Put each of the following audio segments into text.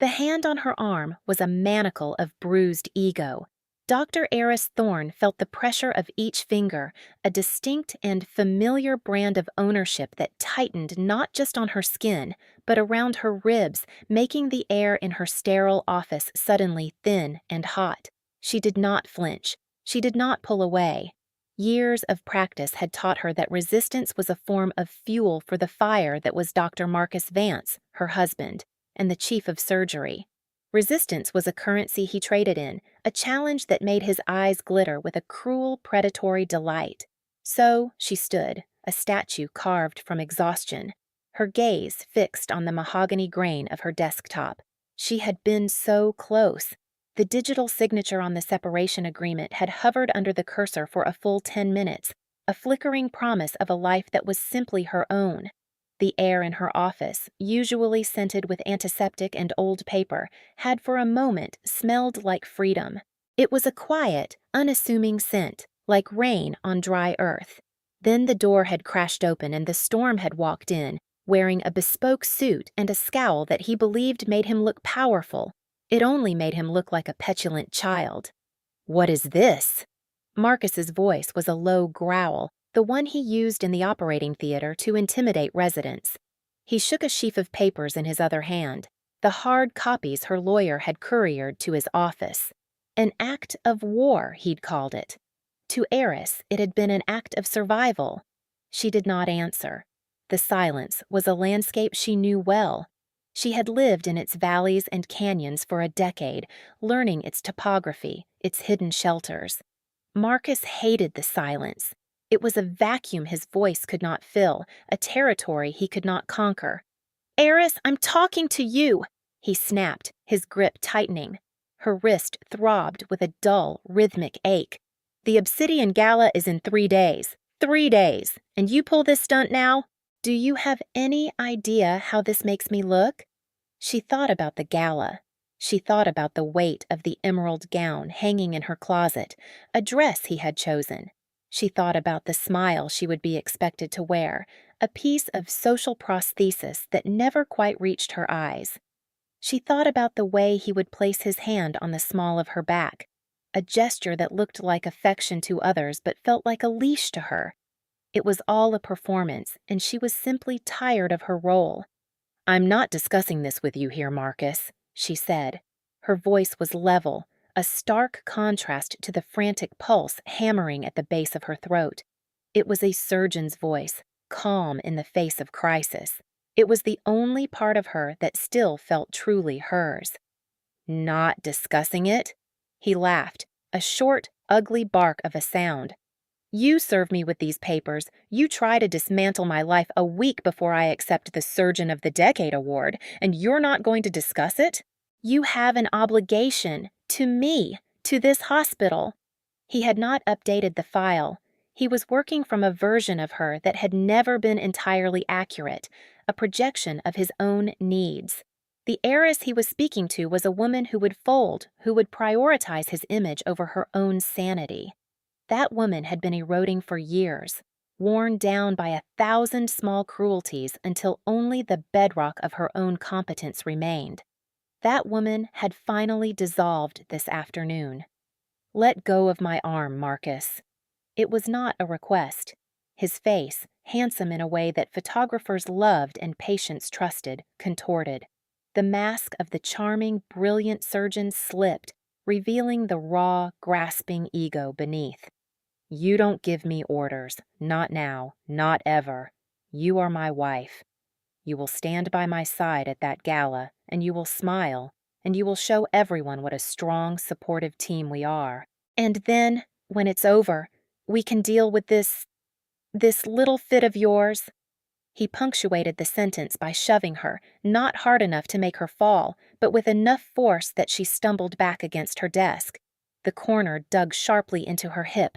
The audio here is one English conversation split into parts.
The hand on her arm was a manacle of bruised ego. Dr. Eris Thorne felt the pressure of each finger, a distinct and familiar brand of ownership that tightened not just on her skin, but around her ribs, making the air in her sterile office suddenly thin and hot. She did not flinch. She did not pull away. Years of practice had taught her that resistance was a form of fuel for the fire that was Dr. Marcus Vance, her husband, and the chief of surgery. Resistance was a currency he traded in, a challenge that made his eyes glitter with a cruel, predatory delight. So she stood, a statue carved from exhaustion, her gaze fixed on the mahogany grain of her desktop. She had been so close. The digital signature on the separation agreement had hovered under the cursor for a full 10 minutes, a flickering promise of a life that was simply her own. The air in her office, usually scented with antiseptic and old paper, had for a moment smelled like freedom. It was a quiet, unassuming scent, like rain on dry earth. Then the door had crashed open and the storm had walked in, wearing a bespoke suit and a scowl that he believed made him look powerful. It only made him look like a petulant child. "What is this?" Marcus's voice was a low growl, the one he used in the operating theater to intimidate residents. He shook a sheaf of papers in his other hand, the hard copies her lawyer had couriered to his office. An act of war, he'd called it. To Eris, it had been an act of survival. She did not answer. The silence was a landscape she knew well. She had lived in its valleys and canyons for a decade, learning its topography, its hidden shelters. Marcus hated the silence. It was a vacuum his voice could not fill, a territory he could not conquer. "Eris, I'm talking to you!" he snapped, his grip tightening. Her wrist throbbed with a dull, rhythmic ache. "The Obsidian Gala is in 3 days. 3 days. And you pull this stunt now? Do you have any idea how this makes me look?" She thought about the gala. She thought about the weight of the emerald gown hanging in her closet, a dress he had chosen. She thought about the smile she would be expected to wear, a piece of social prosthesis that never quite reached her eyes. She thought about the way he would place his hand on the small of her back, a gesture that looked like affection to others but felt like a leash to her. It was all a performance, and she was simply tired of her role. "I'm not discussing this with you here, Marcus," she said. Her voice was level, a stark contrast to the frantic pulse hammering at the base of her throat. It was a surgeon's voice, calm in the face of crisis. It was the only part of her that still felt truly hers. "Not discussing it?" He laughed, a short, ugly bark of a sound. "You serve me with these papers. You try to dismantle my life a week before I accept the Surgeon of the Decade award, and you're not going to discuss it? You have an obligation to me, to this hospital." He had not updated the file. He was working from a version of her that had never been entirely accurate, a projection of his own needs. The heiress he was speaking to was a woman who would fold, who would prioritize his image over her own sanity. That woman had been eroding for years, worn down by 1,000 small cruelties until only the bedrock of her own competence remained. That woman had finally dissolved this afternoon. "Let go of my arm, Marcus." It was not a request. His face, handsome in a way that photographers loved and patients trusted, contorted. The mask of the charming, brilliant surgeon slipped, revealing the raw, grasping ego beneath. "You don't give me orders, not now, not ever. You are my wife. You will stand by my side at that gala, and you will smile, and you will show everyone what a strong, supportive team we are. And then, when it's over, we can deal with this little fit of yours." He punctuated the sentence by shoving her, not hard enough to make her fall, but with enough force that she stumbled back against her desk. The corner dug sharply into her hip.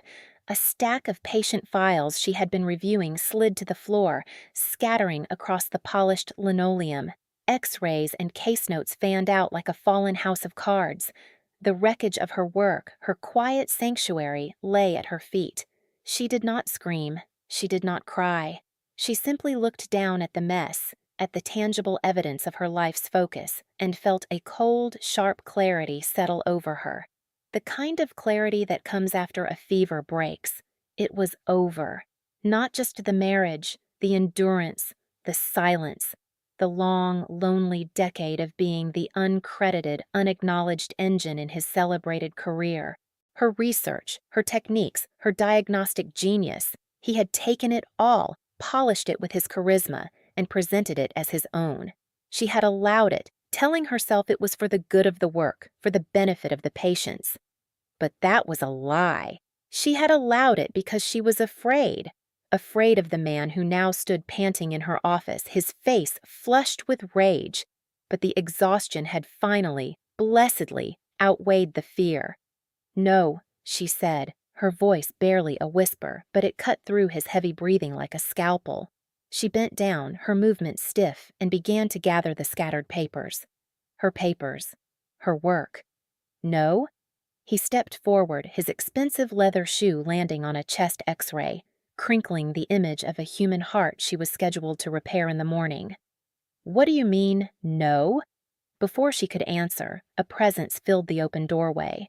A stack of patient files she had been reviewing slid to the floor, scattering across the polished linoleum. X-rays and case notes fanned out like a fallen house of cards. The wreckage of her work, her quiet sanctuary, lay at her feet. She did not scream. She did not cry. She simply looked down at the mess, at the tangible evidence of her life's focus and felt a cold, sharp clarity settle over her. The kind of clarity that comes after a fever breaks. It was over. Not just the marriage, the endurance, the silence, the long, lonely decade of being the uncredited, unacknowledged engine in his celebrated career. Her research, her techniques, her diagnostic genius. He had taken it all, polished it with his charisma, and presented it as his own. She had allowed it, telling herself it was for the good of the work, for the benefit of the patients. But that was a lie. She had allowed it because she was afraid of the man who now stood panting in her office, his face flushed with rage. But the exhaustion had finally, blessedly, outweighed the fear. "No," she said, her voice barely a whisper, but it cut through his heavy breathing like a scalpel. She bent down, her movements stiff, and began to gather the scattered papers. Her papers. Her work. "No?" He stepped forward, his expensive leather shoe landing on a chest X-ray, crinkling the image of a human heart she was scheduled to repair in the morning. "What do you mean, no?" Before she could answer, a presence filled the open doorway.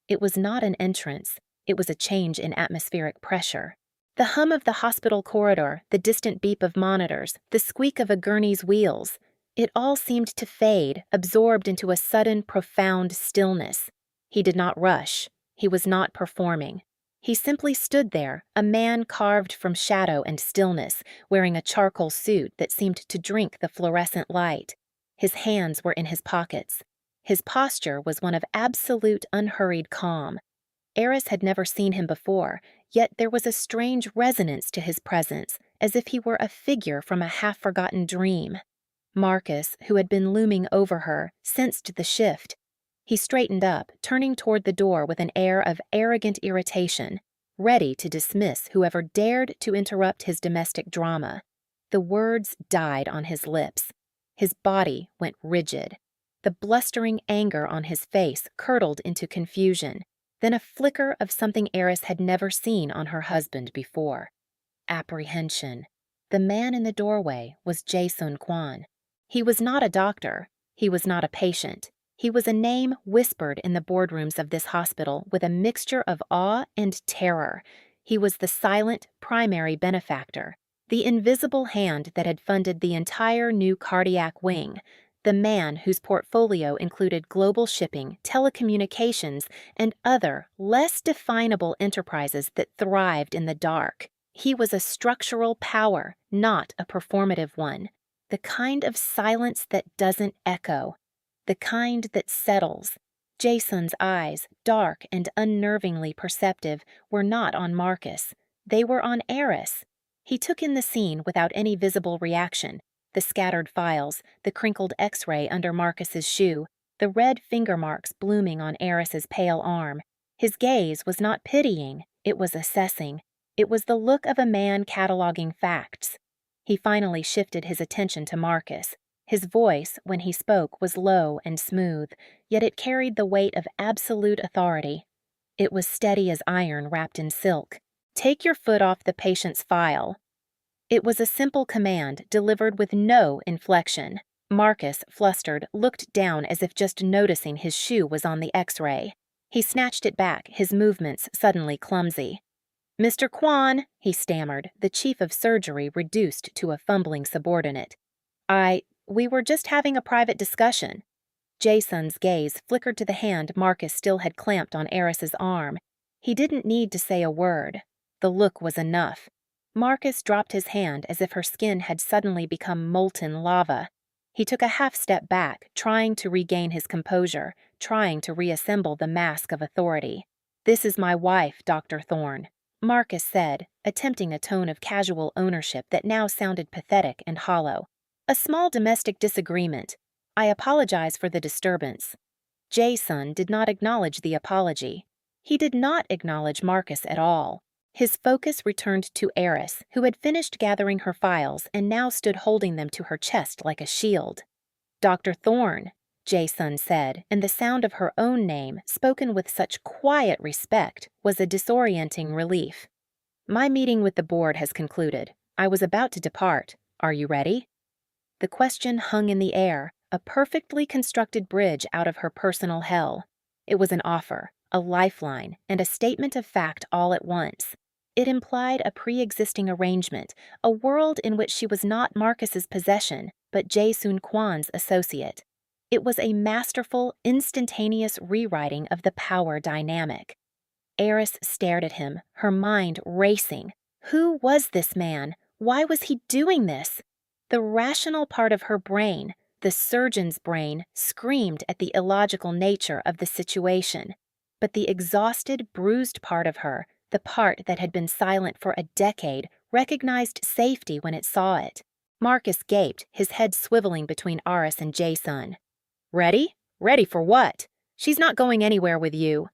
It was not an entrance. It was a change in atmospheric pressure. The hum of the hospital corridor, the distant beep of monitors, the squeak of a gurney's wheels, it all seemed to fade, absorbed into a sudden, profound stillness. He did not rush. He was not performing. He simply stood there, a man carved from shadow and stillness, wearing a charcoal suit that seemed to drink the fluorescent light. His hands were in his pockets. His posture was one of absolute, unhurried calm. Eris had never seen him before, yet there was a strange resonance to his presence, as if he were a figure from a half-forgotten dream. Marcus, who had been looming over her, sensed the shift. He straightened up, turning toward the door with an air of arrogant irritation, ready to dismiss whoever dared to interrupt his domestic drama. The words died on his lips. His body went rigid. The blustering anger on his face curdled into confusion, then a flicker of something Eris had never seen on her husband before. Apprehension. The man in the doorway was Jae-sun Kwon. He was not a doctor. He was not a patient. He was a name whispered in the boardrooms of this hospital with a mixture of awe and terror. He was the silent, primary benefactor, the invisible hand that had funded the entire new cardiac wing, the man whose portfolio included global shipping, telecommunications, and other, less definable enterprises that thrived in the dark. He was a structural power, not a performative one. The kind of silence that doesn't echo. The kind that settles. Jason's eyes, dark and unnervingly perceptive, were not on Marcus. They were on Eris. He took in the scene without any visible reaction. The scattered files, the crinkled X-ray under Marcus's shoe, the red finger marks blooming on Eris's pale arm. His gaze was not pitying, it was assessing. It was the look of a man cataloging facts. He finally shifted his attention to Marcus. His voice, when he spoke, was low and smooth, yet it carried the weight of absolute authority. It was steady as iron wrapped in silk. "Take your foot off the patient's file." It was a simple command, delivered with no inflection. Marcus, flustered, looked down as if just noticing his shoe was on the X-ray. He snatched it back, his movements suddenly clumsy. "Mr. Kwon," he stammered, the chief of surgery reduced to a fumbling subordinate. We were just having a private discussion." Jae-sun's gaze flickered to the hand Marcus still had clamped on Eris's arm. He didn't need to say a word. The look was enough. Marcus dropped his hand as if her skin had suddenly become molten lava. He took a half step back, trying to regain his composure, trying to reassemble the mask of authority. "This is my wife, Dr. Thorne," Marcus said, attempting a tone of casual ownership that now sounded pathetic and hollow. "A small domestic disagreement. I apologize for the disturbance." Jae-sun did not acknowledge the apology. He did not acknowledge Marcus at all. His focus returned to Eris, who had finished gathering her files and now stood holding them to her chest like a shield. "Dr. Thorne," Jae-sun said, and the sound of her own name, spoken with such quiet respect, was a disorienting relief. "My meeting with the board has concluded. I was about to depart. Are you ready?" The question hung in the air, a perfectly constructed bridge out of her personal hell. It was an offer, a lifeline, and a statement of fact all at once. It implied a pre-existing arrangement, a world in which she was not Marcus's possession, but Jae-Soon Kwan's associate. It was a masterful, instantaneous rewriting of the power dynamic. Eris stared at him, her mind racing. Who was this man? Why was he doing this? The rational part of her brain, the surgeon's brain, screamed at the illogical nature of the situation. But the exhausted, bruised part of her, the part that had been silent for a decade, recognized safety when it saw it. Marcus gaped, his head swiveling between Aris and Jae-Sun. Ready? Ready for what? She's not going anywhere with you.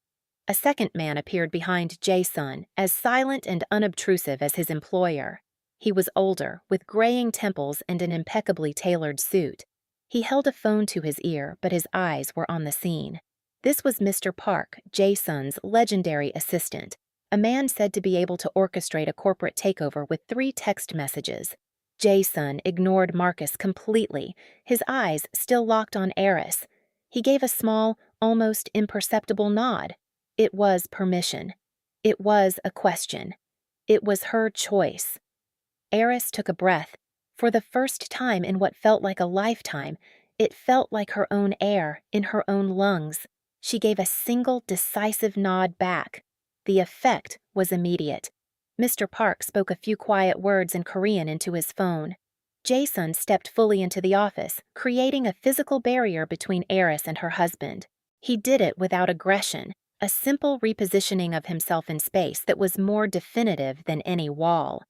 A second man appeared behind Jae-Sun, as silent and unobtrusive as his employer. He was older, with graying temples and an impeccably tailored suit. He held a phone to his ear, but his eyes were on the scene. This was Mr. Park, Jae-Sun's legendary assistant, a man said to be able to orchestrate a corporate takeover with 3 text messages. Jae-Sun ignored Marcus completely, his eyes still locked on Eris. He gave a small, almost imperceptible nod. It was permission. It was a question. It was her choice. Eris took a breath. For the first time in what felt like a lifetime, it felt like her own air, in her own lungs. She gave a single, decisive nod back. The effect was immediate. Mr. Park spoke a few quiet words in Korean into his phone. Jae-Sun stepped fully into the office, creating a physical barrier between Eris and her husband. He did it without aggression, a simple repositioning of himself in space that was more definitive than any wall.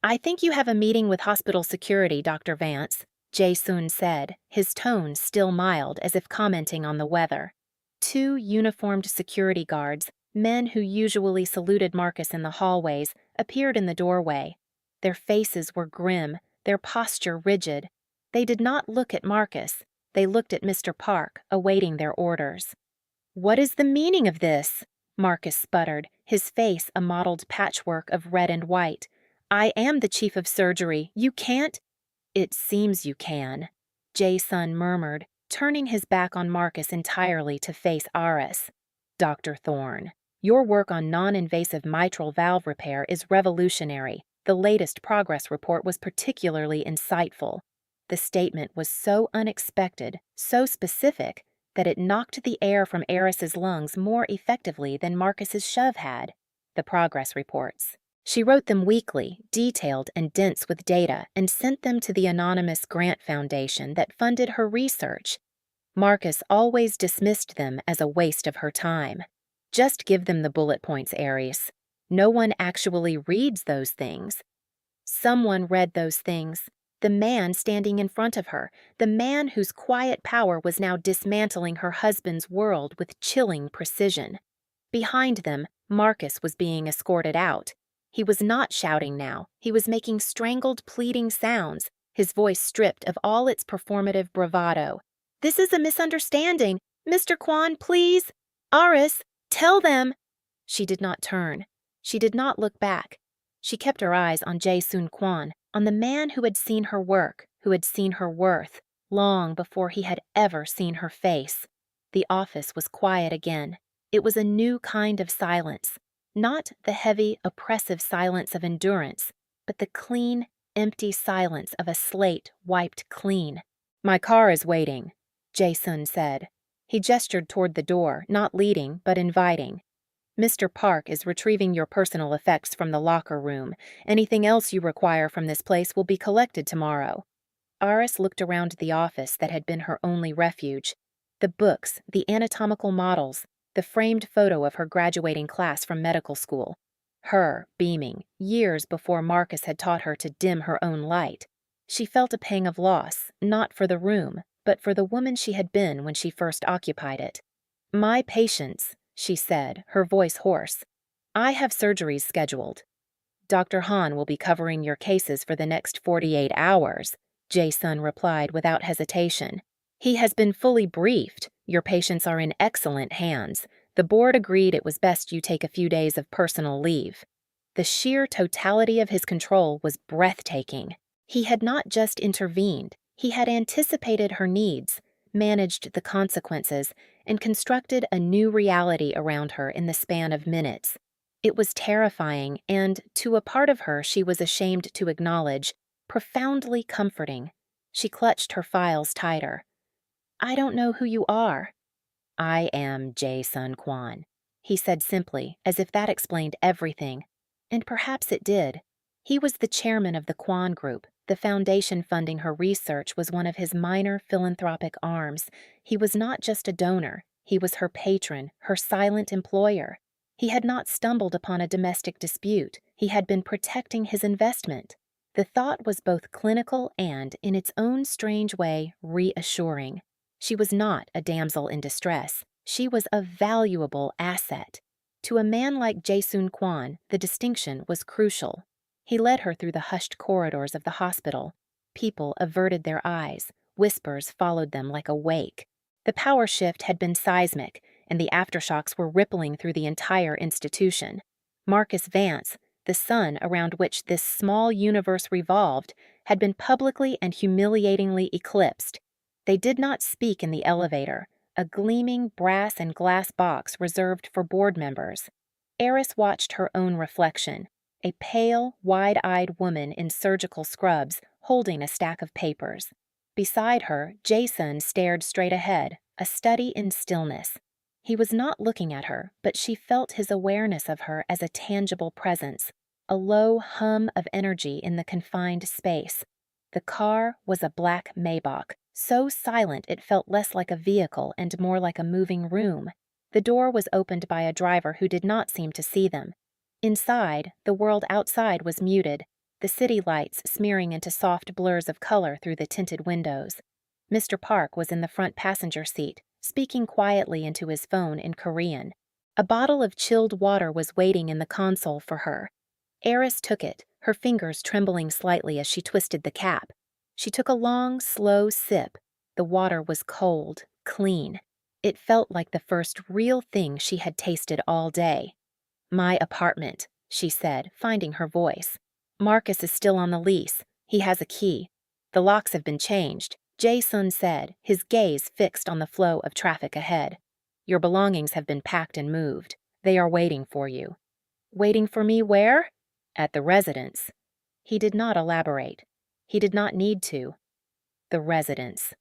I think you have a meeting with hospital security, Dr. Vance, Jae-Sun said, his tone still mild as if commenting on the weather. 2 uniformed security guards, men who usually saluted Marcus in the hallways, appeared in the doorway. Their faces were grim, their posture rigid. They did not look at Marcus. They looked at Mr. Park, awaiting their orders. What is the meaning of this? Marcus sputtered, his face a mottled patchwork of red and white. I am the chief of surgery. You can't— It seems you can, Jae-Sun murmured, turning his back on Marcus entirely to face Aris. Dr. Thorne, your work on non-invasive mitral valve repair is revolutionary. The latest progress report was particularly insightful. The statement was so unexpected, so specific, that it knocked the air from Eris's lungs more effectively than Marcus's shove had. The progress reports. She wrote them weekly, detailed and dense with data, and sent them to the anonymous grant foundation that funded her research. Marcus always dismissed them as a waste of her time. Just give them the bullet points, Aries. No one actually reads those things. Someone read those things. The man standing in front of her, the man whose quiet power was now dismantling her husband's world with chilling precision. Behind them, Marcus was being escorted out. He was not shouting now. He was making strangled, pleading sounds, his voice stripped of all its performative bravado. This is a misunderstanding. Mr. Kwan, please. Aris, tell them. She did not turn. She did not look back. She kept her eyes on Jae-Soon Kwan, on the man who had seen her work, who had seen her worth, long before he had ever seen her face. The office was quiet again. It was a new kind of silence. Not the heavy, oppressive silence of endurance, but the clean, empty silence of a slate wiped clean. My car is waiting, Jae-Sun said. He gestured toward the door, not leading, but inviting. Mr. Park is retrieving your personal effects from the locker room. Anything else you require from this place will be collected tomorrow. Aris looked around the office that had been her only refuge. The books, the anatomical models, the framed photo of her graduating class from medical school. Her, beaming, years before Marcus had taught her to dim her own light. She felt a pang of loss, not for the room, but for the woman she had been when she first occupied it. My patients, she said, her voice hoarse. I have surgeries scheduled. Dr. Han will be covering your cases for the next 48 hours, Jae-Sun replied without hesitation. He has been fully briefed. Your patients are in excellent hands. The board agreed it was best you take a few days of personal leave. The sheer totality of his control was breathtaking. He had not just intervened. He had anticipated her needs, managed the consequences, and constructed a new reality around her in the span of minutes. It was terrifying and, to a part of her she was ashamed to acknowledge, profoundly comforting. She clutched her files tighter. "I don't know who you are." "I am Jae-sun Kwon," he said simply, as if that explained everything. And perhaps it did. He was the chairman of the Kwon Group. The foundation funding her research was one of his minor philanthropic arms. He was not just a donor. He was her patron, her silent employer. He had not stumbled upon a domestic dispute. He had been protecting his investment. The thought was both clinical and, in its own strange way, reassuring. She was not a damsel in distress. She was a valuable asset. To a man like Jae-sun Kwon, the distinction was crucial. He led her through the hushed corridors of the hospital. People averted their eyes. Whispers followed them like a wake. The power shift had been seismic, and the aftershocks were rippling through the entire institution. Marcus Vance, the sun around which this small universe revolved, had been publicly and humiliatingly eclipsed. They did not speak in the elevator, a gleaming brass and glass box reserved for board members. Eris watched her own reflection, a pale, wide-eyed woman in surgical scrubs holding a stack of papers. Beside her, Jason stared straight ahead, a study in stillness. He was not looking at her, but she felt his awareness of her as a tangible presence, a low hum of energy in the confined space. The car was a black Maybach, so silent it felt less like a vehicle and more like a moving room. The door was opened by a driver who did not seem to see them. Inside, the world outside was muted, the city lights smearing into soft blurs of color through the tinted windows. Mr. Park was in the front passenger seat, speaking quietly into his phone in Korean. A bottle of chilled water was waiting in the console for her. Eris took it, her fingers trembling slightly as she twisted the cap. She took a long, slow sip. The water was cold, clean. It felt like the first real thing she had tasted all day. "My apartment," she said, finding her voice. "Marcus is still on the lease. He has a key. The locks have been changed," Jae-sun said, his gaze fixed on the flow of traffic ahead. "Your belongings have been packed and moved. They are waiting for you." "Waiting for me where?" "At the residence." He did not elaborate. He did not need to. The residence.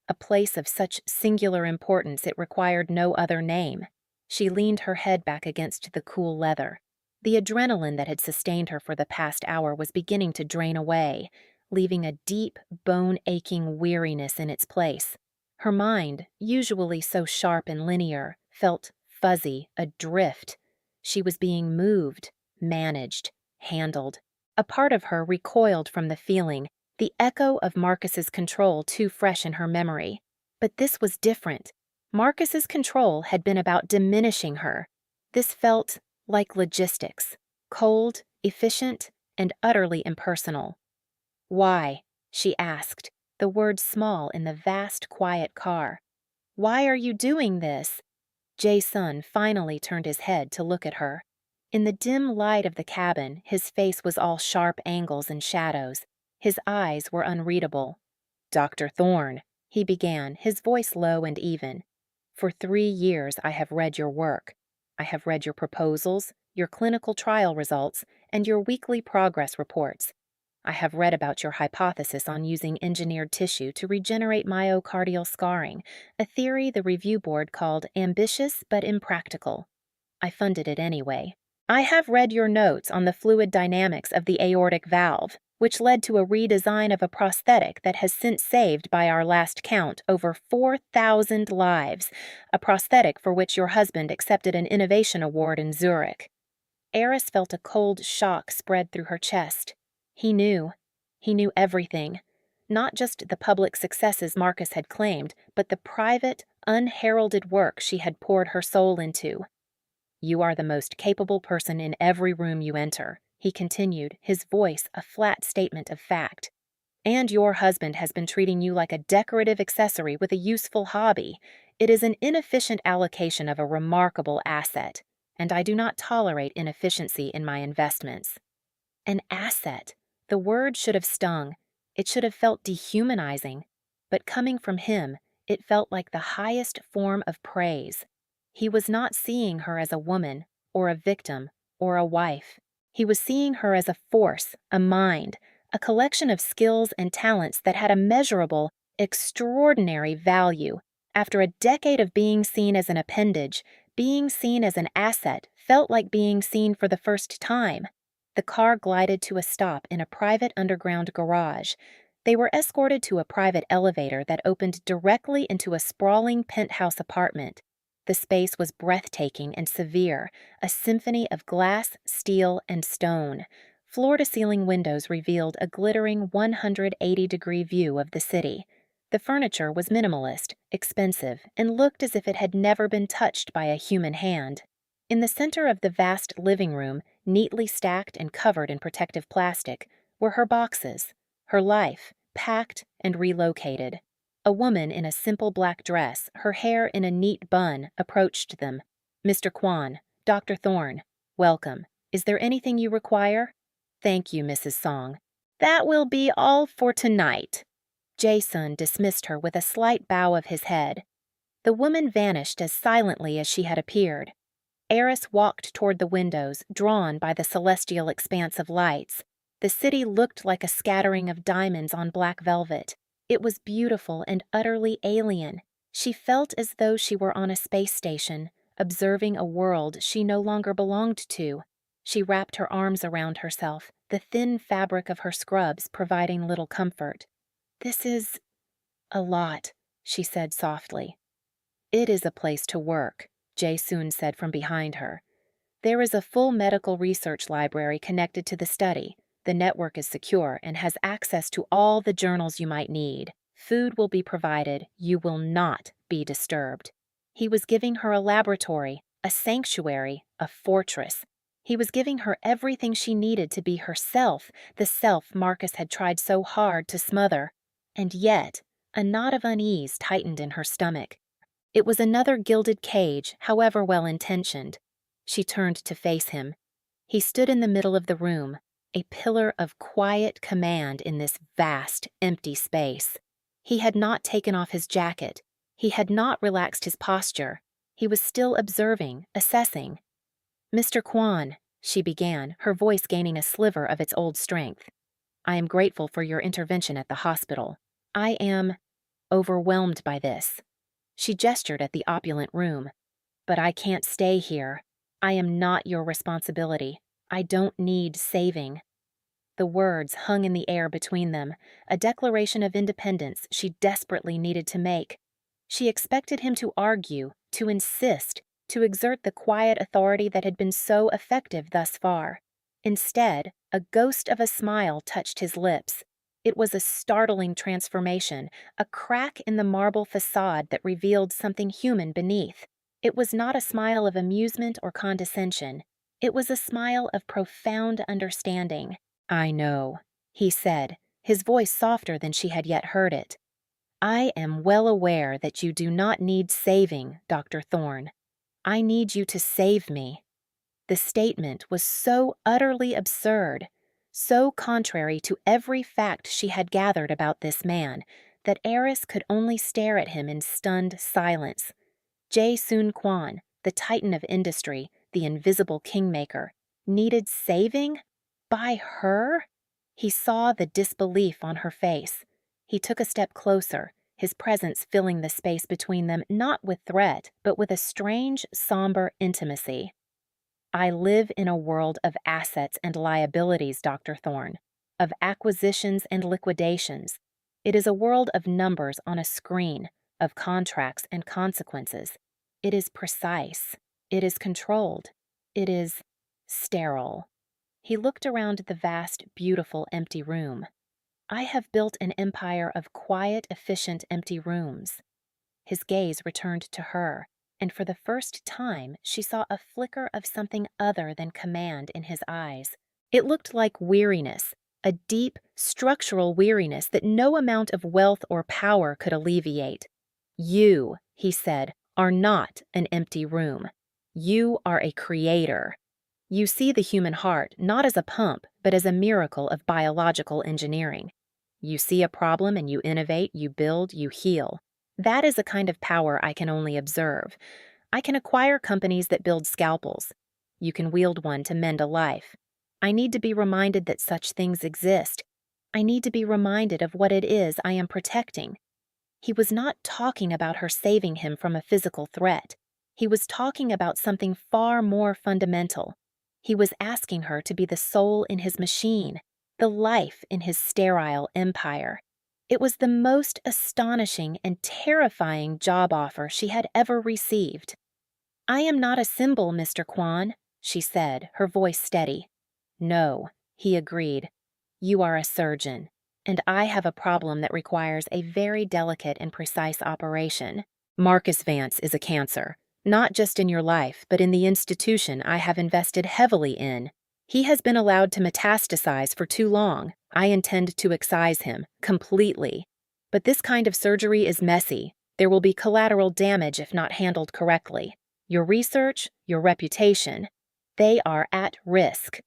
A place of such singular importance it required no other name. She leaned her head back against the cool leather. The adrenaline that had sustained her for the past hour was beginning to drain away, leaving a deep, bone-aching weariness in its place. Her mind, usually so sharp and linear, felt fuzzy, adrift. She was being moved, managed, handled. A part of her recoiled from the feeling, the echo of Marcus's control too fresh in her memory. But this was different. Marcus's control had been about diminishing her. This felt like logistics, cold, efficient, and utterly impersonal. "Why?" she asked, the words small in the vast, quiet car. "Why are you doing this?" Jae-sun finally turned his head to look at her. In the dim light of the cabin, his face was all sharp angles and shadows. His eyes were unreadable. "Dr. Thorne," he began, his voice low and even. "For 3 years I have read your work. I have read your proposals, your clinical trial results, and your weekly progress reports. I have read about your hypothesis on using engineered tissue to regenerate myocardial scarring, a theory the review board called ambitious but impractical. I funded it anyway. I have read your notes on the fluid dynamics of the aortic valve, which led to a redesign of a prosthetic that has since saved, by our last count, over 4,000 lives, a prosthetic for which your husband accepted an innovation award in Zurich." Eris felt a cold shock spread through her chest. He knew. He knew everything. Not just the public successes Marcus had claimed, but the private, unheralded work she had poured her soul into. "You are the most capable person in every room you enter," he continued, his voice a flat statement of fact. "And your husband has been treating you like a decorative accessory with a useful hobby. It is an inefficient allocation of a remarkable asset, and I do not tolerate inefficiency in my investments." An asset. The word should have stung. It should have felt dehumanizing. but coming from him, it felt like the highest form of praise. He was not seeing her as a woman, or a victim, or a wife. He was seeing her as a force, a mind, a collection of skills and talents that had immeasurable, extraordinary value. After a decade of being seen as an appendage, being seen as an asset felt like being seen for the first time. The car glided to a stop in a private underground garage. They were escorted to a private elevator that opened directly into a sprawling penthouse apartment. The space was breathtaking and severe, a symphony of glass, steel, and stone. Floor-to-ceiling windows revealed a glittering 180-degree view of the city. The furniture was minimalist, expensive, and looked as if it had never been touched by a human hand. In the center of the vast living room, neatly stacked and covered in protective plastic, were her boxes, her life, packed and relocated. A woman in a simple black dress, her hair in a neat bun, approached them. "Mr. Kwan, Dr. Thorne, welcome. Is there anything you require?" "Thank you, Mrs. Song. That will be all for tonight." Jason dismissed her with a slight bow of his head. The woman vanished as silently as she had appeared. Eris walked toward the windows, drawn by the celestial expanse of lights. The city looked like a scattering of diamonds on black velvet. It was beautiful and utterly alien. She felt as though she were on a space station, observing a world she no longer belonged to. She wrapped her arms around herself, the thin fabric of her scrubs providing little comfort. "This is a lot," she said softly. "It is a place to work," Jae-soon said from behind her. "There is a full medical research library connected to the study. The network is secure and has access to all the journals you might need. Food will be provided. You will not be disturbed." He was giving her a laboratory, a sanctuary, a fortress. He was giving her everything she needed to be herself, the self Marcus had tried so hard to smother. And yet, a knot of unease tightened in her stomach. It was another gilded cage, however well-intentioned. She turned to face him. He stood in the middle of the room, a pillar of quiet command in this vast, empty space. He had not taken off his jacket. He had not relaxed his posture. He was still observing, assessing. "Mr. Kwan," she began, her voice gaining a sliver of its old strength. "I am grateful for your intervention at the hospital. I am overwhelmed by this." She gestured at the opulent room. "But I can't stay here. I am not your responsibility. I don't need saving." The words hung in the air between them, a declaration of independence she desperately needed to make. She expected him to argue, to insist, to exert the quiet authority that had been so effective thus far. Instead, a ghost of a smile touched his lips. It was a startling transformation, a crack in the marble facade that revealed something human beneath. It was not a smile of amusement or condescension. It was a smile of profound understanding. "I know," he said, his voice softer than she had yet heard it. "I am well aware that you do not need saving, Dr. Thorne. I need you to save me." The statement was so utterly absurd, so contrary to every fact she had gathered about this man, that Eris could only stare at him in stunned silence. Jae-soon Kwan, the titan of industry, the invisible kingmaker, needed saving? By her? He saw the disbelief on her face. He took a step closer, his presence filling the space between them not with threat, but with a strange, somber intimacy. "I live in a world of assets and liabilities, Dr. Thorne, of acquisitions and liquidations. It is a world of numbers on a screen, of contracts and consequences. It is precise. It is controlled. It is sterile." He looked around the vast, beautiful, empty room. "I have built an empire of quiet, efficient, empty rooms." His gaze returned to her, and for the first time she saw a flicker of something other than command in his eyes. It looked like weariness, a deep, structural weariness that no amount of wealth or power could alleviate. "You," he said, "are not an empty room. You are a creator. You see the human heart not as a pump, but as a miracle of biological engineering. You see a problem and you innovate, you build, you heal. That is a kind of power I can only observe. I can acquire companies that build scalpels. You can wield one to mend a life. I need to be reminded that such things exist. I need to be reminded of what it is I am protecting. He was not talking about her saving him from a physical threat. He was talking about something far more fundamental. He was asking her to be the soul in his machine, the life in his sterile empire. It was the most astonishing and terrifying job offer she had ever received. "I am not a symbol, Mr. Kwan," she said, her voice steady. "No," he agreed. "You are a surgeon, and I have a problem that requires a very delicate and precise operation. Marcus Vance is a cancer, not just in your life, but in the institution I have invested heavily in. He has been allowed to metastasize for too long. I intend to excise him, completely. But this kind of surgery is messy. There will be collateral damage if not handled correctly. Your research, your reputation, they are at risk."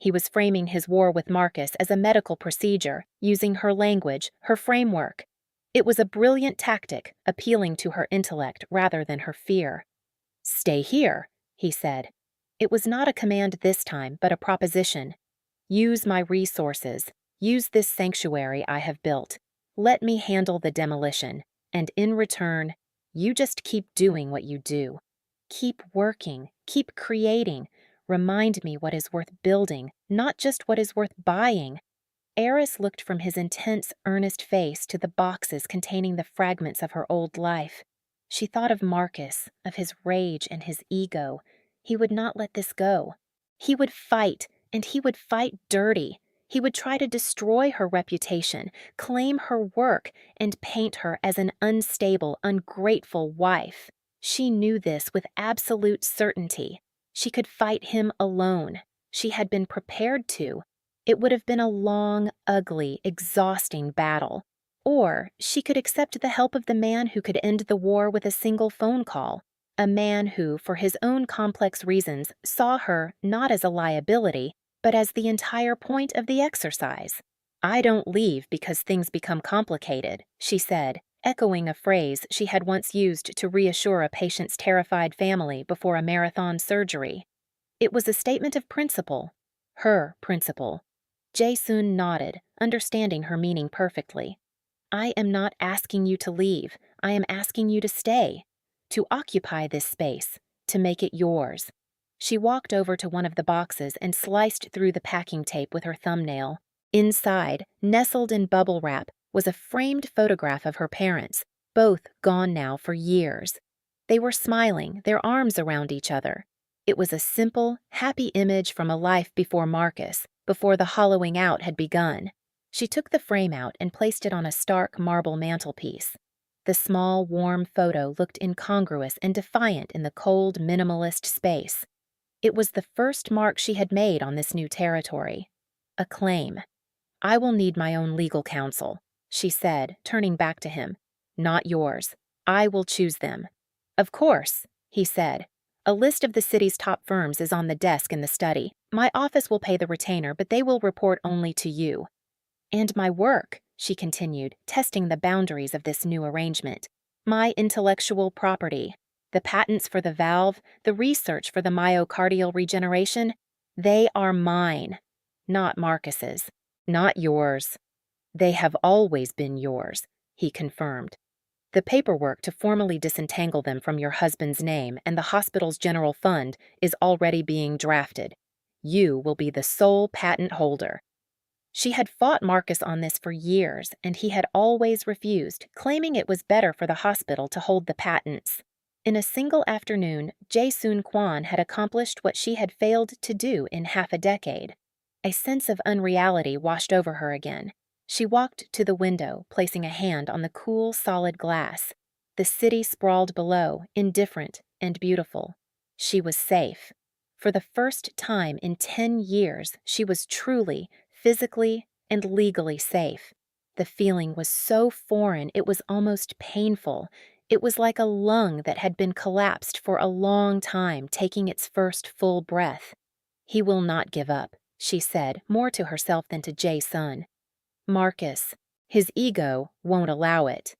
He was framing his war with Marcus as a medical procedure, using her language, her framework. It was a brilliant tactic, appealing to her intellect rather than her fear. "Stay here," he said. It was not a command this time, but a proposition. "Use my resources. Use this sanctuary I have built. Let me handle the demolition, and in return, you just keep doing what you do. Keep working, keep creating. Remind me what is worth building, not just what is worth buying." Eris looked from his intense, earnest face to the boxes containing the fragments of her old life. She thought of Marcus, of his rage and his ego. He would not let this go. He would fight, and he would fight dirty. He would try to destroy her reputation, claim her work, and paint her as an unstable, ungrateful wife. She knew this with absolute certainty. She could fight him alone. She had been prepared to. It would have been a long, ugly, exhausting battle. Or she could accept the help of the man who could end the war with a single phone call. A man who, for his own complex reasons, saw her not as a liability, but as the entire point of the exercise. "I don't leave because things become complicated," she said, echoing a phrase she had once used to reassure a patient's terrified family before a marathon surgery. It was a statement of principle. Her principle. Jae-soon nodded, understanding her meaning perfectly. "I am not asking you to leave. I am asking you to stay. To occupy this space. To make it yours." She walked over to one of the boxes and sliced through the packing tape with her thumbnail. Inside, nestled in bubble wrap, was a framed photograph of her parents, both gone now for years. They were smiling, their arms around each other. It was a simple, happy image from a life before Marcus, before the hollowing out had begun. She took the frame out and placed it on a stark marble mantelpiece. The small, warm photo looked incongruous and defiant in the cold, minimalist space. It was the first mark she had made on this new territory. A claim. "I will need my own legal counsel," she said, turning back to him. "Not yours. I will choose them." "Of course," he said. "A list of the city's top firms is on the desk in the study. My office will pay the retainer, but they will report only to you." "And my work," she continued, testing the boundaries of this new arrangement. "My intellectual property. The patents for the valve, the research for the myocardial regeneration, they are mine, not Marcus's. Not yours." "They have always been yours," he confirmed. "The paperwork to formally disentangle them from your husband's name and the hospital's general fund is already being drafted. You will be the sole patent holder." She had fought Marcus on this for years, and he had always refused, claiming it was better for the hospital to hold the patents. In a single afternoon, Jae-soon Kwan had accomplished what she had failed to do in half a decade. A sense of unreality washed over her again. She walked to the window, placing a hand on the cool, solid glass. The city sprawled below, indifferent and beautiful. She was safe. For the first time in 10 years, she was truly, physically, and legally safe. The feeling was so foreign it was almost painful. It was like a lung that had been collapsed for a long time, taking its first full breath. "He will not give up," she said, more to herself than to Jae-sun. "Marcus, His ego won't allow it.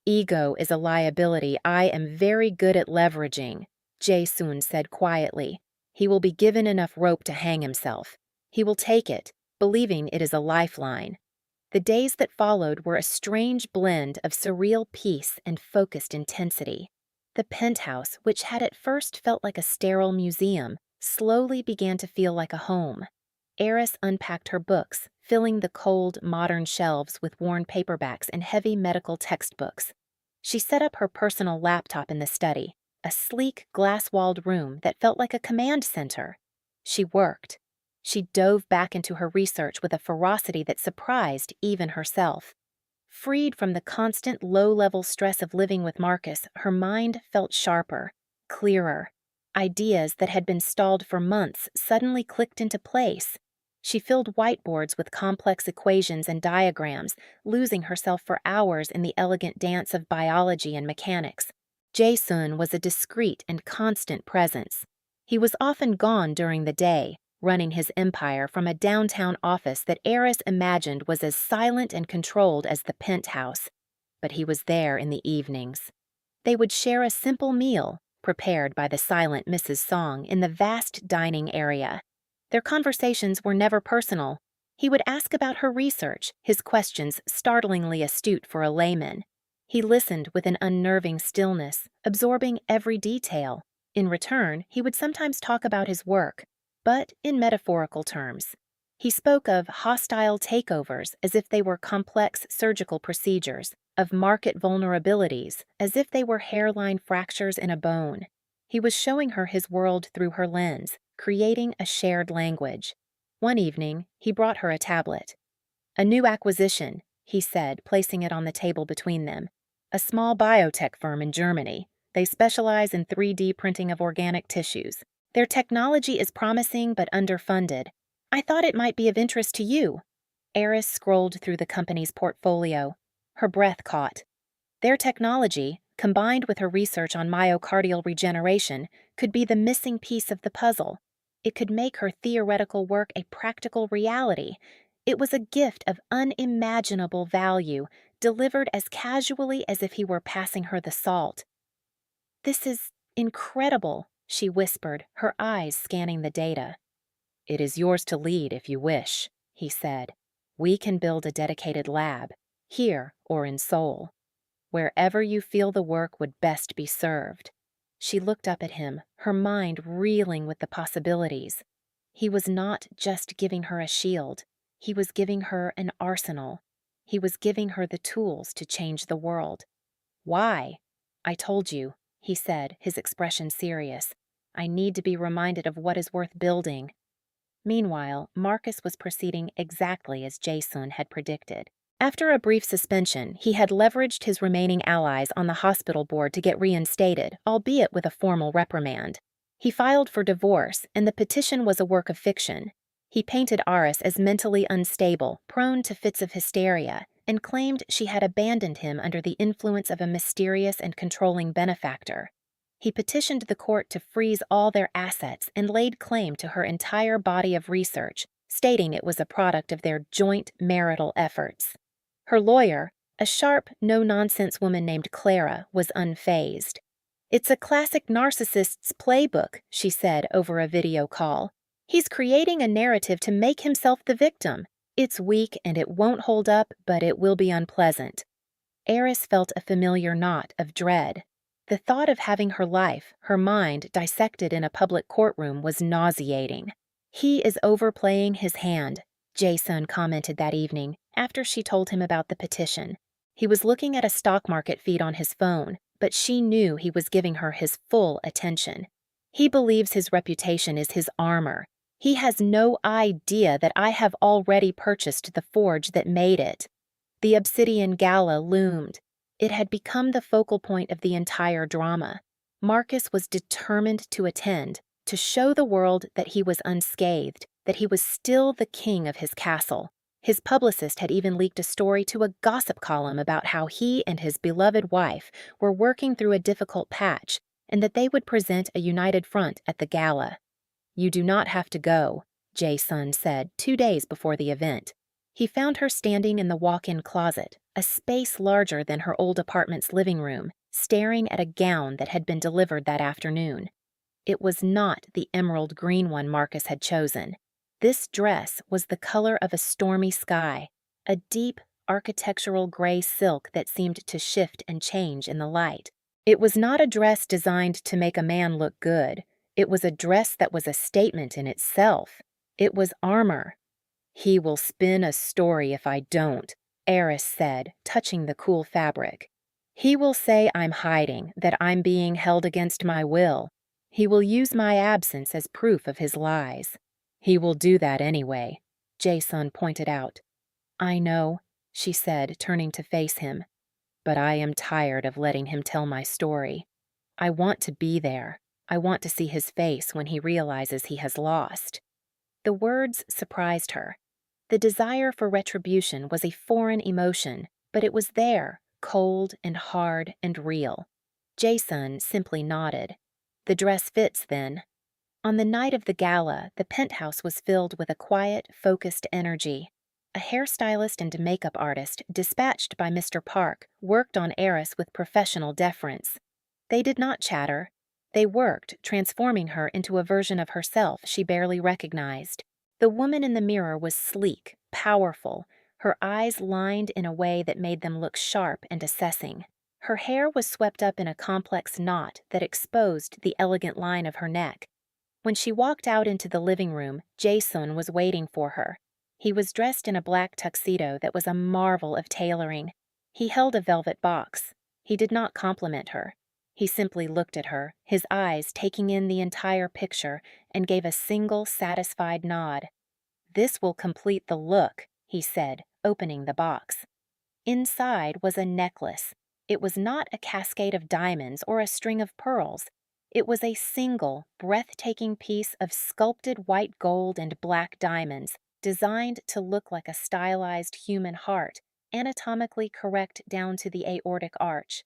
Ego is a liability I am very good at leveraging, Jae-sun said quietly. He will be given enough rope to hang himself. He will take it, believing it is a lifeline. The days that followed were a strange blend of surreal peace and focused intensity. The penthouse, which had at first felt like a sterile museum, slowly began to feel like a home. Eris unpacked her books, filling the cold, modern shelves with worn paperbacks and heavy medical textbooks. She set up her personal laptop in the study, a sleek, glass-walled room that felt like a command center. She worked. She dove back into her research with a ferocity that surprised even herself. Freed from the constant low-level stress of living with Marcus, her mind felt sharper, clearer. Ideas that had been stalled for months suddenly clicked into place. She filled whiteboards with complex equations and diagrams, losing herself for hours in the elegant dance of biology and mechanics. Jae-sun was a discreet and constant presence. He was often gone during the day, running his empire from a downtown office that Eris imagined was as silent and controlled as the penthouse. But he was there in the evenings. They would share a simple meal, prepared by the silent Mrs. Song in the vast dining area. Their conversations were never personal. He would ask about her research, his questions startlingly astute for a layman. He listened with an unnerving stillness, absorbing every detail. In return, he would sometimes talk about his work, but in metaphorical terms. He spoke of hostile takeovers as if they were complex surgical procedures, of market vulnerabilities as if they were hairline fractures in a bone. He was showing her his world through her lens, creating a shared language. One evening, he brought her a tablet. "A new acquisition," he said, placing it on the table between them. "A small biotech firm in Germany. They specialize in 3D printing of organic tissues. Their technology is promising but underfunded. I thought it might be of interest to you." Eris scrolled through the company's portfolio. Her breath caught. Their technology, combined with her research on myocardial regeneration, could be the missing piece of the puzzle. It could make her theoretical work a practical reality. It was a gift of unimaginable value, delivered as casually as if he were passing her the salt. "This is incredible," she whispered, her eyes scanning the data. "It is yours to lead if you wish," he said. "We can build a dedicated lab, here or in Seoul. Wherever you feel the work would best be served." She looked up at him, her mind reeling with the possibilities. He was not just giving her a shield. He was giving her an arsenal. He was giving her the tools to change the world. "Why?" "I told you," he said, his expression serious. "I need to be reminded of what is worth building." Meanwhile, Marcus was proceeding exactly as Jae-sun had predicted. After a brief suspension, he had leveraged his remaining allies on the hospital board to get reinstated, albeit with a formal reprimand. He filed for divorce, and the petition was a work of fiction. He painted Aris as mentally unstable, prone to fits of hysteria, and claimed she had abandoned him under the influence of a mysterious and controlling benefactor. He petitioned the court to freeze all their assets and laid claim to her entire body of research, stating it was a product of their joint marital efforts. Her lawyer, a sharp, no-nonsense woman named Clara, was unfazed. "It's a classic narcissist's playbook," she said over a video call. "He's creating a narrative to make himself the victim. It's weak and it won't hold up, but it will be unpleasant." Eris felt a familiar knot of dread. The thought of having her life, her mind, dissected in a public courtroom was nauseating. "He is overplaying his hand," Jae-sun commented that evening, after she told him about the petition. He was looking at a stock market feed on his phone, but she knew he was giving her his full attention. "He believes his reputation is his armor. He has no idea that I have already purchased the forge that made it." The Obsidian Gala loomed. It had become the focal point of the entire drama. Marcus was determined to attend, to show the world that he was unscathed, that he was still the king of his castle. His publicist had even leaked a story to a gossip column about how he and his beloved wife were working through a difficult patch, and that they would present a united front at the gala. "You do not have to go," Jae-sun said 2 days before the event. He found her standing in the walk-in closet, a space larger than her old apartment's living room, staring at a gown that had been delivered that afternoon. It was not the emerald green one Marcus had chosen. This dress was the color of a stormy sky, a deep, architectural gray silk that seemed to shift and change in the light. It was not a dress designed to make a man look good. It was a dress that was a statement in itself. It was armor. "He will spin a story if I don't," Eris said, touching the cool fabric. "He will say I'm hiding, that I'm being held against my will. He will use my absence as proof of his lies. He will do that anyway," Jason pointed out. "I know," she said, turning to face him. "But I am tired of letting him tell my story. I want to be there. I want to see his face when he realizes he has lost." The words surprised her. The desire for retribution was a foreign emotion, but it was there, cold and hard and real. Jason simply nodded. "The dress fits, then." On the night of the gala, the penthouse was filled with a quiet, focused energy. A hairstylist and makeup artist, dispatched by Mr. Park, worked on Eris with professional deference. They did not chatter. They worked, transforming her into a version of herself she barely recognized. The woman in the mirror was sleek, powerful, her eyes lined in a way that made them look sharp and assessing. Her hair was swept up in a complex knot that exposed the elegant line of her neck. When she walked out into the living room, Jason was waiting for her. He was dressed in a black tuxedo that was a marvel of tailoring. He held a velvet box. He did not compliment her. He simply looked at her, his eyes taking in the entire picture, and gave a single satisfied nod. "This will complete the look," he said, opening the box. Inside was a necklace. It was not a cascade of diamonds or a string of pearls. It was a single, breathtaking piece of sculpted white gold and black diamonds, designed to look like a stylized human heart, anatomically correct down to the aortic arch.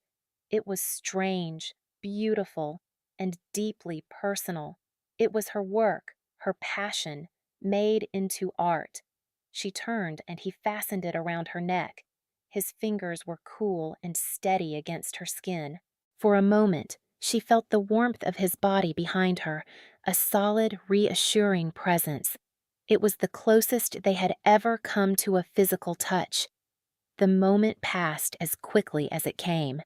It was strange, beautiful, and deeply personal. It was her work, her passion, made into art. She turned and he fastened it around her neck. His fingers were cool and steady against her skin. For a moment, she felt the warmth of his body behind her, a solid, reassuring presence. It was the closest they had ever come to a physical touch. The moment passed as quickly as it came.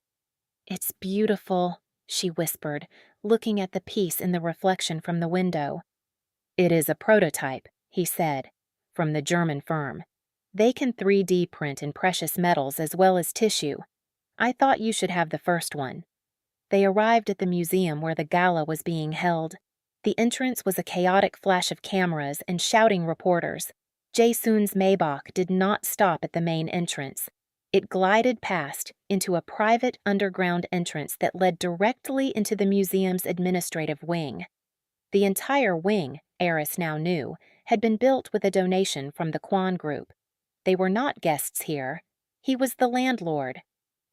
"It's beautiful," she whispered, looking at the piece in the reflection from the window. "It is a prototype," he said, "from the German firm. They can 3D print in precious metals as well as tissue. I thought you should have the first one." They arrived at the museum where the gala was being held. The entrance was a chaotic flash of cameras and shouting reporters. Jae-soon's Maybach did not stop at the main entrance. It glided past into a private underground entrance that led directly into the museum's administrative wing. The entire wing, Eris now knew, had been built with a donation from the Kwan Group. They were not guests here. He was the landlord.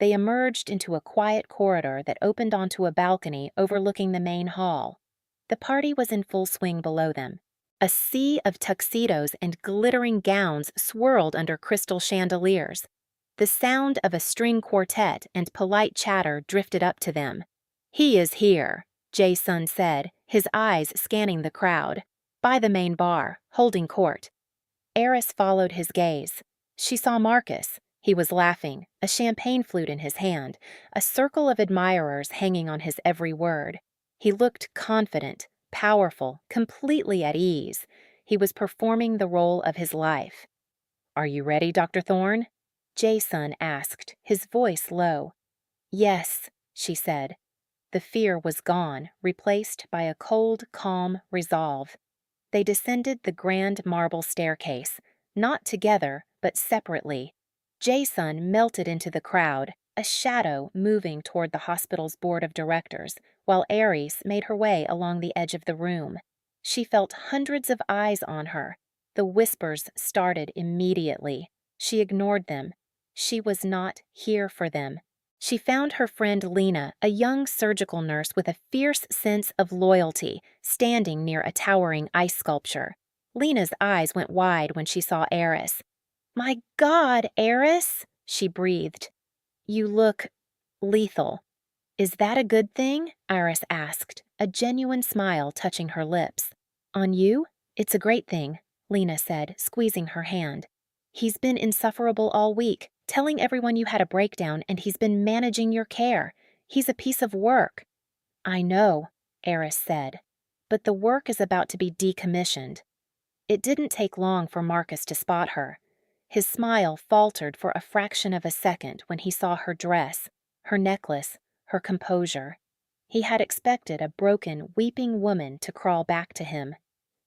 They emerged into a quiet corridor that opened onto a balcony overlooking the main hall. The party was in full swing below them. A sea of tuxedos and glittering gowns swirled under crystal chandeliers. The sound of a string quartet and polite chatter drifted up to them. "He is here," Jae-sun said, his eyes scanning the crowd. "By the main bar, holding court." Eris followed his gaze. She saw Marcus. He was laughing, a champagne flute in his hand, a circle of admirers hanging on his every word. He looked confident, powerful, completely at ease. He was performing the role of his life. "Are you ready, Dr. Thorne?" Jae-sun asked, his voice low. "Yes," she said. The fear was gone, replaced by a cold, calm resolve. They descended the grand marble staircase, not together, but separately. Jae-sun melted into the crowd, a shadow moving toward the hospital's board of directors, while Aries made her way along the edge of the room. She felt hundreds of eyes on her. The whispers started immediately. She ignored them. She was not here for them. She found her friend Lena, a young surgical nurse with a fierce sense of loyalty, standing near a towering ice sculpture. Lena's eyes went wide when she saw Eris. My God, Eris, she breathed. You look lethal. Is that a good thing? Iris asked, a genuine smile touching her lips. On you? It's a great thing, Lena said, squeezing her hand. He's been insufferable all week, telling everyone you had a breakdown, and he's been managing your care. He's a piece of work. I know, Eris said, but the work is about to be decommissioned. It didn't take long for Marcus to spot her. His smile faltered for a fraction of a second when he saw her dress, her necklace, her composure. He had expected a broken, weeping woman to crawl back to him.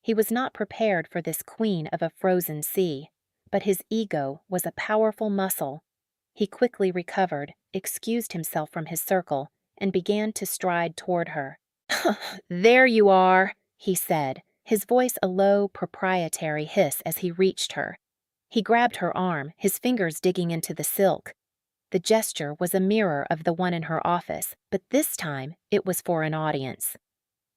He was not prepared for this queen of a frozen sea, but his ego was a powerful muscle. He quickly recovered, excused himself from his circle, and began to stride toward her. There you are, he said, his voice a low, proprietary hiss as he reached her. He grabbed her arm, his fingers digging into the silk. The gesture was a mirror of the one in her office, but this time it was for an audience.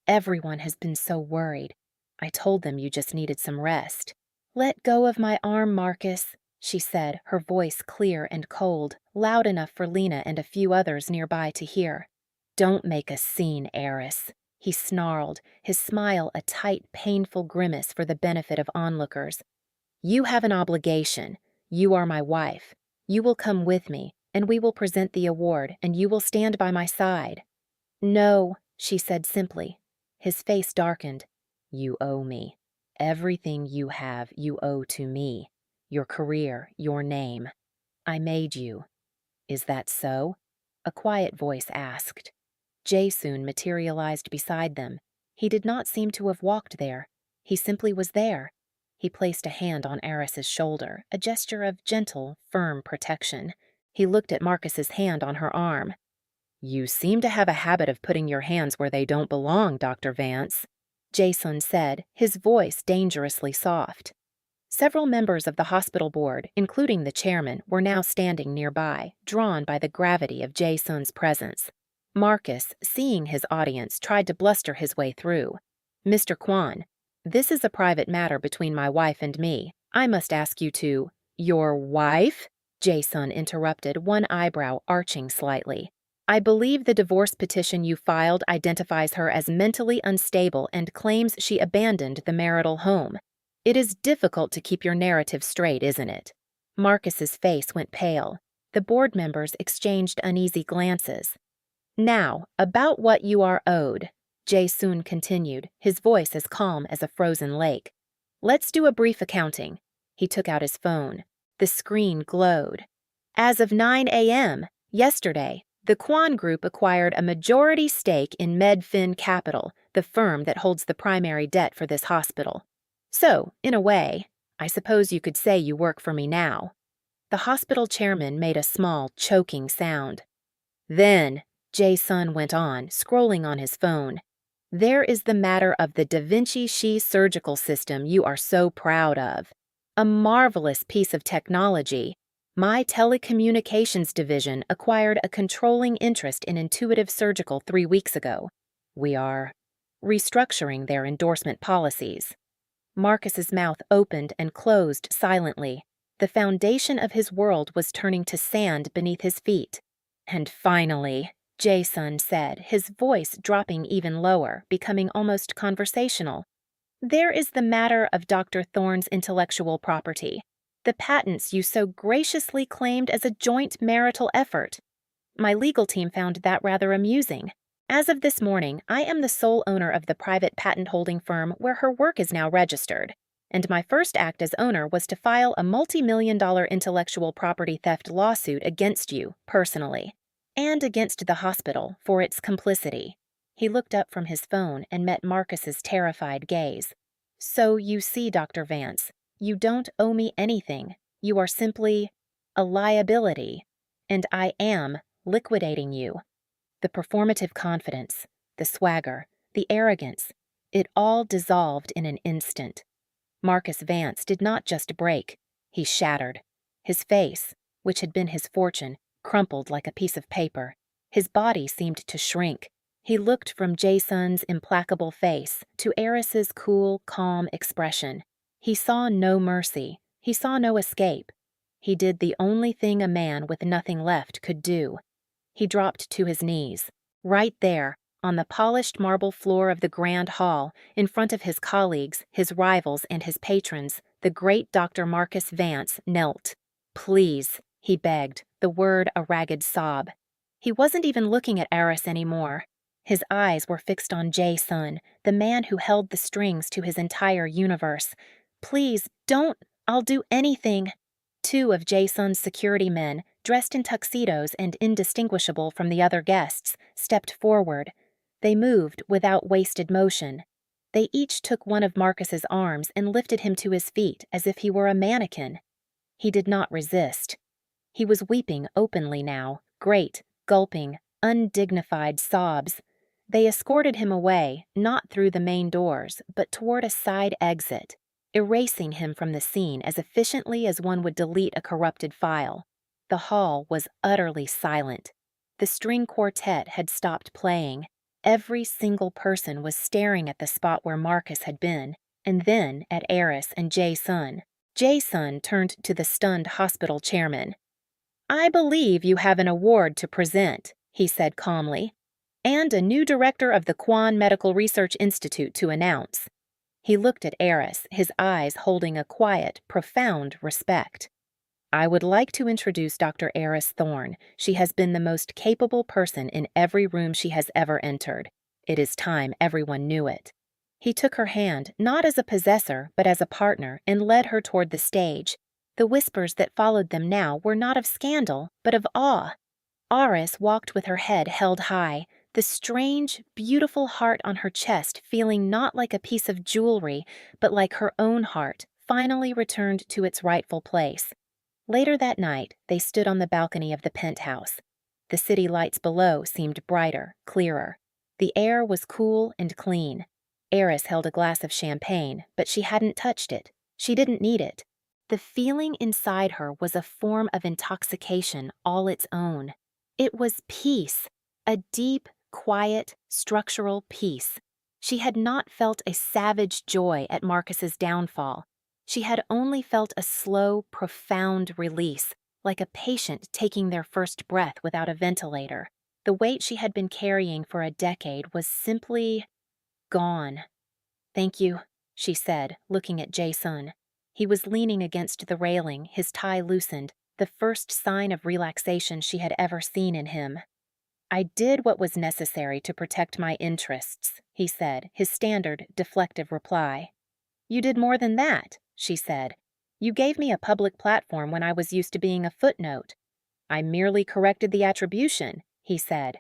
Everyone has been so worried. I told them you just needed some rest. Let go of my arm, Marcus, she said, her voice clear and cold, loud enough for Lena and a few others nearby to hear. Don't make a scene, Eris, he snarled, his smile a tight, painful grimace for the benefit of onlookers. You have an obligation. You are my wife. You will come with me, and we will present the award, and you will stand by my side. No, she said simply. His face darkened. You owe me. Everything you have, you owe to me. Your career, your name. I made you. Is that so? A quiet voice asked. Jay soon materialized beside them. He did not seem to have walked there. He simply was there. He placed a hand on Eris's shoulder, a gesture of gentle, firm protection. He looked at Marcus's hand on her arm. You seem to have a habit of putting your hands where they don't belong, Dr. Vance, Jason said, his voice dangerously soft. Several members of the hospital board, including the chairman, were now standing nearby, drawn by the gravity of Jason's presence. Marcus, seeing his audience, tried to bluster his way through. Mr. Kwan, this is a private matter between my wife and me. I must ask you to— Your wife? Jason interrupted, one eyebrow arching slightly. I believe the divorce petition you filed identifies her as mentally unstable and claims she abandoned the marital home. It is difficult to keep your narrative straight, isn't it? Marcus's face went pale. The board members exchanged uneasy glances. Now, about what you are owed, Jae-soon continued, his voice as calm as a frozen lake. Let's do a brief accounting. He took out his phone. The screen glowed. As of 9 a.m., yesterday, the Kwan Group acquired a majority stake in Medfin Capital, the firm that holds the primary debt for this hospital. So, in a way, I suppose you could say you work for me now. The hospital chairman made a small, choking sound. Then, Jae-sun went on, scrolling on his phone. There is the matter of the Da Vinci Shi surgical system you are so proud of. A marvelous piece of technology. My telecommunications division acquired a controlling interest in Intuitive Surgical 3 weeks ago. We are restructuring their endorsement policies. Marcus's mouth opened and closed silently. The foundation of his world was turning to sand beneath his feet. And finally, Jae-sun said, his voice dropping even lower, becoming almost conversational. There is the matter of Dr. Thorne's intellectual property, the patents you so graciously claimed as a joint marital effort. My legal team found that rather amusing. As of this morning, I am the sole owner of the private patent-holding firm where her work is now registered, and my first act as owner was to file a multi-million-dollar intellectual property theft lawsuit against you, personally, and against the hospital for its complicity. He looked up from his phone and met Marcus's terrified gaze. So you see, Dr. Vance, you don't owe me anything. You are simply a liability, and I am liquidating you. The performative confidence, the swagger, the arrogance, it all dissolved in an instant. Marcus Vance did not just break, he shattered. His face, which had been his fortune, crumpled like a piece of paper. His body seemed to shrink. He looked from Jae-sun's implacable face to Eris's cool, calm expression. He saw no mercy. He saw no escape. He did the only thing a man with nothing left could do. He dropped to his knees, right there, on the polished marble floor of the grand hall, in front of his colleagues, his rivals, and his patrons. The great Dr. Marcus Vance knelt. "Please," he begged, the word a ragged sob. He wasn't even looking at Eris anymore. His eyes were fixed on Jae-sun, the man who held the strings to his entire universe. "Please, don't. I'll do anything." Two of Jae-sun's security men, dressed in tuxedos and indistinguishable from the other guests, stepped forward. They moved without wasted motion. They each took one of Marcus's arms and lifted him to his feet as if he were a mannequin. He did not resist. He was weeping openly now, great, gulping, undignified sobs. They escorted him away, not through the main doors, but toward a side exit, erasing him from the scene as efficiently as one would delete a corrupted file. The hall was utterly silent. The string quartet had stopped playing. Every single person was staring at the spot where Marcus had been, and then at Eris and Jae-sun. Jae-sun turned to the stunned hospital chairman. "I believe you have an award to present," he said calmly, "and a new director of the Kwan Medical Research Institute to announce." He looked at Eris, his eyes holding a quiet, profound respect. "I would like to introduce Dr. Eris Thorne. She has been the most capable person in every room she has ever entered. It is time everyone knew it." He took her hand, not as a possessor, but as a partner, and led her toward the stage. The whispers that followed them now were not of scandal, but of awe. Eris walked with her head held high, the strange, beautiful heart on her chest feeling not like a piece of jewelry, but like her own heart, finally returned to its rightful place. Later that night, they stood on the balcony of the penthouse. The city lights below seemed brighter, clearer. The air was cool and clean. Eris held a glass of champagne, but she hadn't touched it. She didn't need it. The feeling inside her was a form of intoxication all its own. It was peace, a deep, quiet, structural peace. She had not felt a savage joy at Marcus's downfall. She had only felt a slow, profound release, like a patient taking their first breath without a ventilator. The weight she had been carrying for a decade was simply gone. "Thank you," she said, looking at Jae-sun. He was leaning against the railing, his tie loosened, the first sign of relaxation she had ever seen in him. "I did what was necessary to protect my interests," he said, his standard, deflective reply. "You did more than that," she said. "You gave me a public platform when I was used to being a footnote." "I merely corrected the attribution," he said.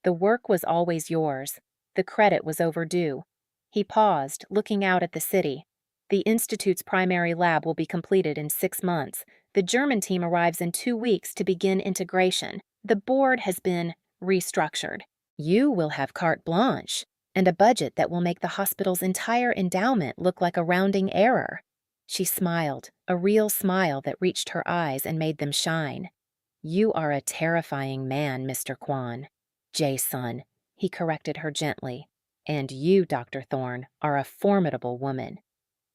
"The work was always yours. The credit was overdue." He paused, looking out at the city. "The Institute's primary lab will be completed in 6 months. The German team arrives in 2 weeks to begin integration. The board has been restructured. You will have carte blanche, and a budget that will make the hospital's entire endowment look like a rounding error." She smiled, a real smile that reached her eyes and made them shine. "You are a terrifying man, Mr. Kwan." "Jae-sun," he corrected her gently. "And you, Dr. Thorne, are a formidable woman."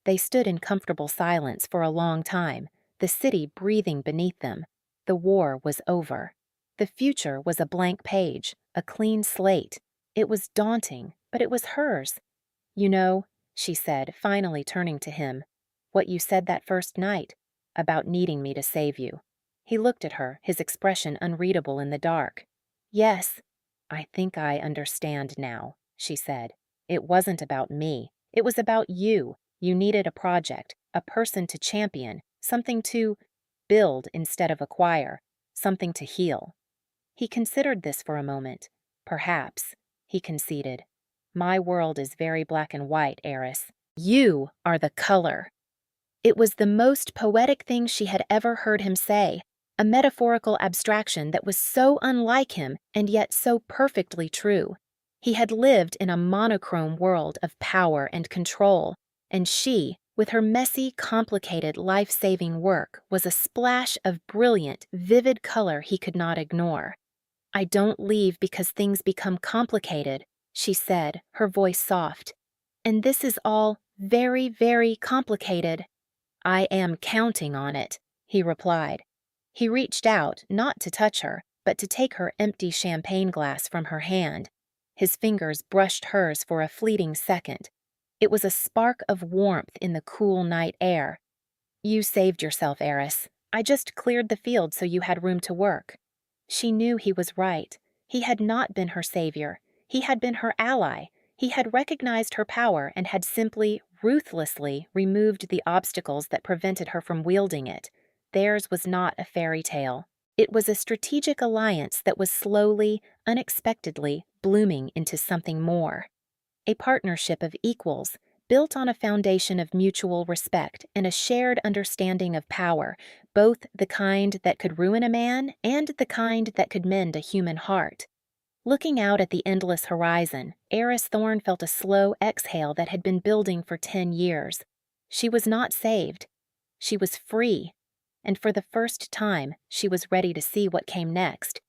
They stood in comfortable silence for a long time, the city breathing beneath them. The war was over. The future was a blank page, a clean slate. It was daunting, but it was hers. "You know," she said, finally turning to him, "what you said that first night, about needing me to save you." He looked at her, his expression unreadable in the dark. "Yes." "I think I understand now," she said. "It wasn't about me. It was about you. You needed a project, a person to champion, something to build instead of acquire, something to heal." He considered this for a moment. "Perhaps," he conceded. "My world is very black and white, Eris. You are the color." It was the most poetic thing she had ever heard him say, a metaphorical abstraction that was so unlike him and yet so perfectly true. He had lived in a monochrome world of power and control, and she, with her messy, complicated, life-saving work, was a splash of brilliant, vivid color he could not ignore. "I don't leave because things become complicated," she said, her voice soft. "And this is all very, very complicated." "I am counting on it," he replied. He reached out, not to touch her, but to take her empty champagne glass from her hand. His fingers brushed hers for a fleeting second. It was a spark of warmth in the cool night air. You saved yourself, Eris. I just cleared the field so you had room to work. She knew he was right. He had not been her savior. He had been her ally. He had recognized her power and had simply, ruthlessly removed the obstacles that prevented her from wielding it. Theirs was not a fairy tale. It was a strategic alliance that was slowly, unexpectedly blooming into something more. A partnership of equals, built on a foundation of mutual respect and a shared understanding of power, both the kind that could ruin a man and the kind that could mend a human heart. Looking out at the endless horizon, Eris Thorne felt a slow exhale that had been building for 10 years. She was not saved. She was free. And for the first time, she was ready to see what came next.